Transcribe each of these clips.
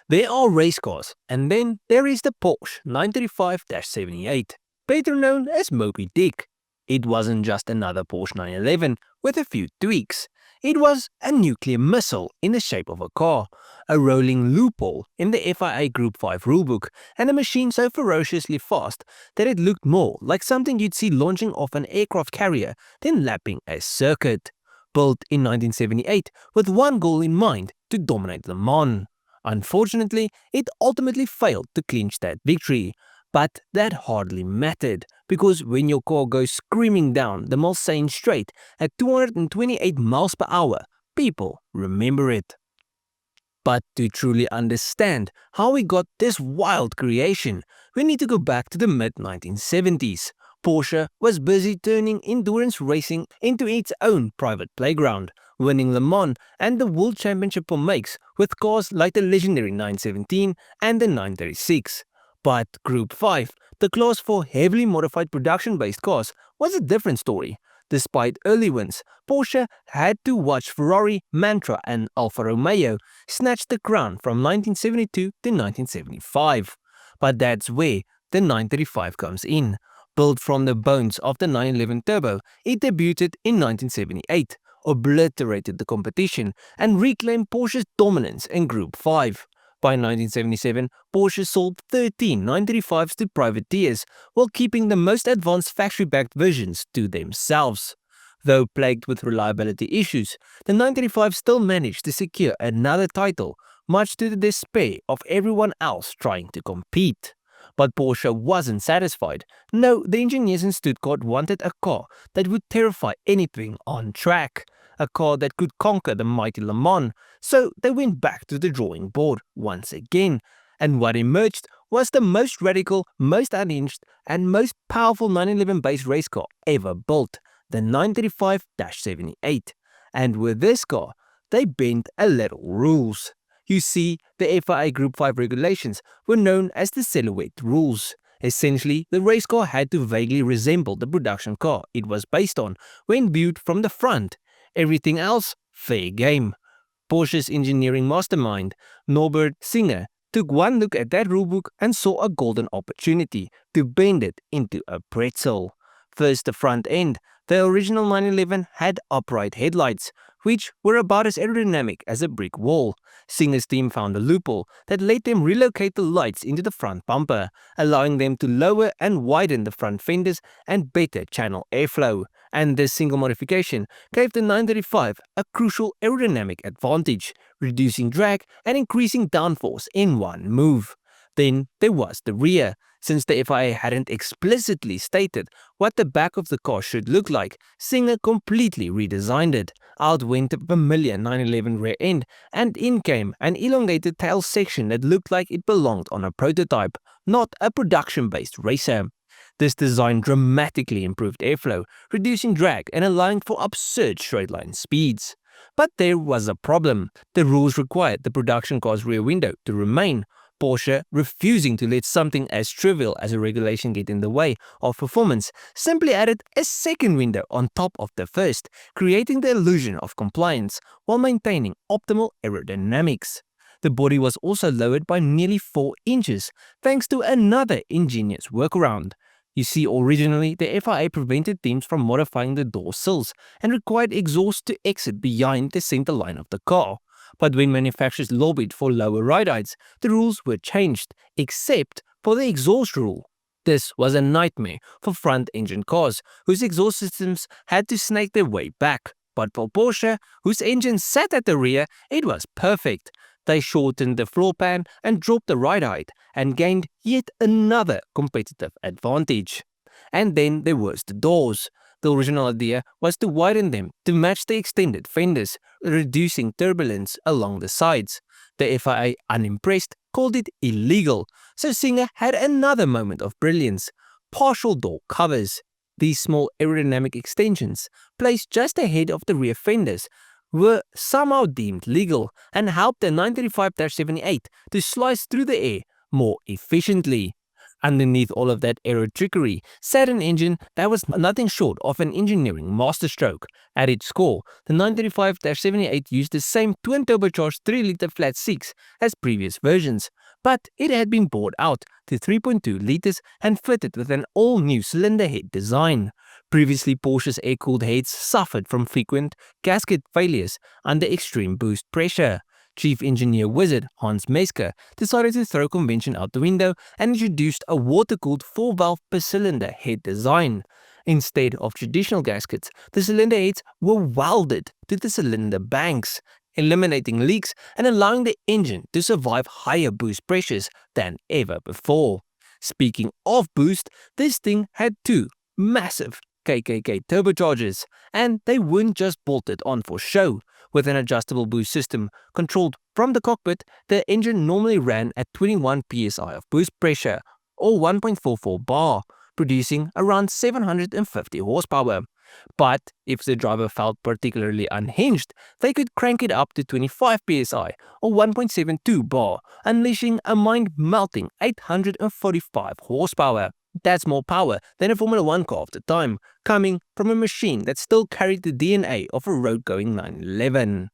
There are race cars, and then there is the Porsche 935-78, better known as Moby Dick. It wasn't just another Porsche 911 with a few tweaks. It was a nuclear missile in the shape of a car, a rolling loophole in the FIA Group 5 rulebook, and a machine so ferociously fast that it looked more like something you'd see launching off an aircraft carrier than lapping a circuit. Built in 1978 with one goal in mind: to dominate Le Mans. Unfortunately, it ultimately failed to clinch that victory. But that hardly mattered, because when your car goes screaming down the Mulsanne Straight at 228 miles per hour, people remember it. But to truly understand how we got this wild creation, we need to go back to the mid-1970s. Porsche was busy turning endurance racing into its own private playground, winning Le Mans and the World Championship for makes with cars like the legendary 917 and the 936. But Group 5, the class for heavily modified production-based cars, was a different story. Despite early wins, Porsche had to watch Ferrari, Mantra and Alfa Romeo snatch the crown from 1972 to 1975. But that's where the 935 comes in. Built from the bones of the 911 Turbo, it debuted in 1978, obliterated the competition, and reclaimed Porsche's dominance in Group 5. By 1977, Porsche sold 13 935s to privateers, while keeping the most advanced factory-backed versions to themselves. Though plagued with reliability issues, the 935 still managed to secure another title, much to the despair of everyone else trying to compete. But Porsche wasn't satisfied. No, the engineers in Stuttgart wanted a car that would terrify anything on track, a car that could conquer the mighty Le Mans. So they went back to the drawing board once again, and what emerged was the most radical, most unhinged, and most powerful 911-based race car ever built, the 935-78. And with this car, they bent a little rules. You see, the FIA Group 5 regulations were known as the silhouette rules. Essentially, the race car had to vaguely resemble the production car it was based on when viewed from the front. Everything else, fair game. Porsche's engineering mastermind, Norbert Singer, took one look at that rulebook and saw a golden opportunity to bend it into a pretzel. First, the front end. The original 911 had upright headlights, which were about as aerodynamic as a brick wall. Singer's team found a loophole that let them relocate the lights into the front bumper, allowing them to lower and widen the front fenders and better channel airflow. And this single modification gave the 935 a crucial aerodynamic advantage, reducing drag and increasing downforce in one move. Then there was the rear. Since the FIA hadn't explicitly stated what the back of the car should look like, Singer completely redesigned it. Out went the familiar 911 rear end, and in came an elongated tail section that looked like it belonged on a prototype, not a production-based racer. This design dramatically improved airflow, reducing drag and allowing for absurd straight-line speeds. But there was a problem. The rules required the production car's rear window to remain. Porsche, refusing to let something as trivial as a regulation get in the way of performance, simply added a second window on top of the first, creating the illusion of compliance while maintaining optimal aerodynamics. The body was also lowered by nearly 4 inches, thanks to another ingenious workaround. You see, originally the FIA prevented teams from modifying the door sills and required exhaust to exit behind the center line of the car. But when manufacturers lobbied for lower ride heights, the rules were changed, except for the exhaust rule. This was a nightmare for front-engine cars, whose exhaust systems had to snake their way back. But for Porsche, whose engine sat at the rear, it was perfect. They shortened the floor pan and dropped the ride height, and gained yet another competitive advantage. And then there was the doors. The original idea was to widen them to match the extended fenders, reducing turbulence along the sides. The FIA, unimpressed, called it illegal, so Singer had another moment of brilliance: partial door covers. These small aerodynamic extensions, placed just ahead of the rear fenders, were somehow deemed legal and helped the 935-78 to slice through the air more efficiently. Underneath all of that aero trickery sat an engine that was nothing short of an engineering masterstroke. At its core, the 935-78 used the same twin-turbocharged 3-liter flat 6 as previous versions, but it had been bought out to 3.2 liters and fitted with an all-new cylinder head design. Previously, Porsche's air-cooled heads suffered from frequent gasket failures under extreme boost pressure. Chief Engineer Wizard Hans Mesker decided to throw convention out the window and introduced a water-cooled 4-valve per cylinder head design. Instead of traditional gaskets, the cylinder heads were welded to the cylinder banks, eliminating leaks and allowing the engine to survive higher boost pressures than ever before. Speaking of boost, this thing had 2 massive KKK turbochargers, and they weren't just bolted on for show. With an adjustable boost system controlled from the cockpit, the engine normally ran at 21 psi of boost pressure, or 1.44 bar, producing around 750 horsepower. But if the driver felt particularly unhinged, they could crank it up to 25 psi, or 1.72 bar, unleashing a mind-melting 845 horsepower. That's more power than a Formula 1 car of the time, coming from a machine that still carried the DNA of a road-going 911.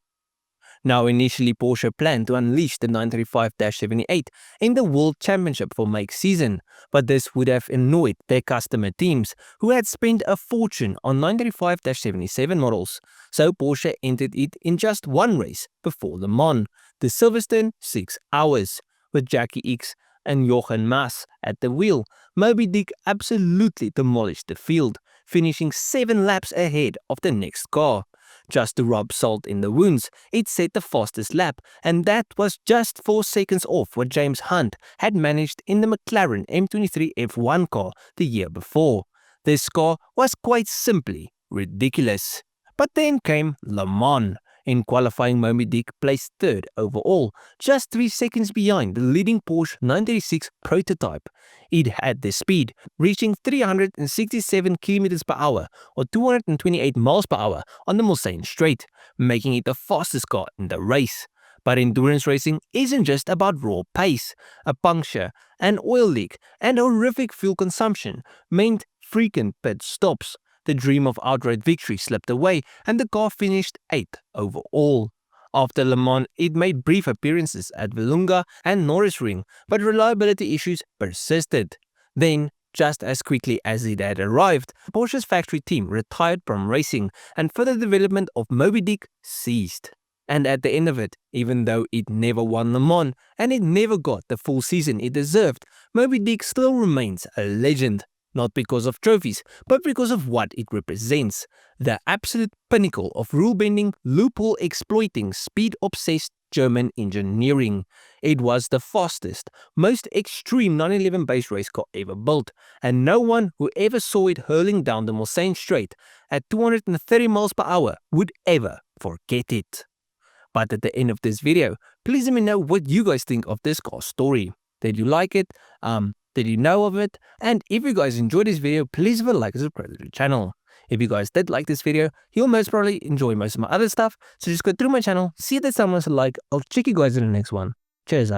Now, initially Porsche planned to unleash the 935-78 in the World Championship for Make season, but this would have annoyed their customer teams who had spent a fortune on 935-77 models, so Porsche entered it in just one race before Le Mans, the Silverstone 6 Hours, with Jackie Ickx and Jochen Mass at the wheel. Moby Dick absolutely demolished the field, finishing 7 laps ahead of the next car. Just to rub salt in the wounds, it set the fastest lap, and that was just 4 seconds off what James Hunt had managed in the McLaren M23 F1 car the year before. This car was quite simply ridiculous. But then came Le Mans. In qualifying, Moby Dick placed 3rd overall, just 3 seconds behind the leading Porsche 936 prototype. It had the speed, reaching 367 km per hour or 228 miles per hour on the Mulsanne Straight, making it the fastest car in the race. But endurance racing isn't just about raw pace. A puncture, an oil leak, and horrific fuel consumption meant frequent pit stops. The dream of outright victory slipped away and the car finished 8th overall. After Le Mans, it made brief appearances at Villunga and Norrisring, but reliability issues persisted. Then, just as quickly as it had arrived, Porsche's factory team retired from racing and further development of Moby Dick ceased. And at the end of it, even though it never won Le Mans and it never got the full season it deserved, Moby Dick still remains a legend. Not because of trophies, but because of what it represents. The absolute pinnacle of rule-bending, loophole-exploiting, speed-obsessed German engineering. It was the fastest, most extreme 911 base race car ever built, and no one who ever saw it hurling down the Mulsanne Straight at 230 miles per hour would ever forget it. But at the end of this video, please let me know what you guys think of this car's story. Did you like it? Did you know of it? And if you guys enjoyed this video, please leave a like and subscribe to the channel. If you guys did like this video, you'll most probably enjoy most of my other stuff, so just go through my channel, see if there's someone else to like. I'll check you guys in the next one. Cheers,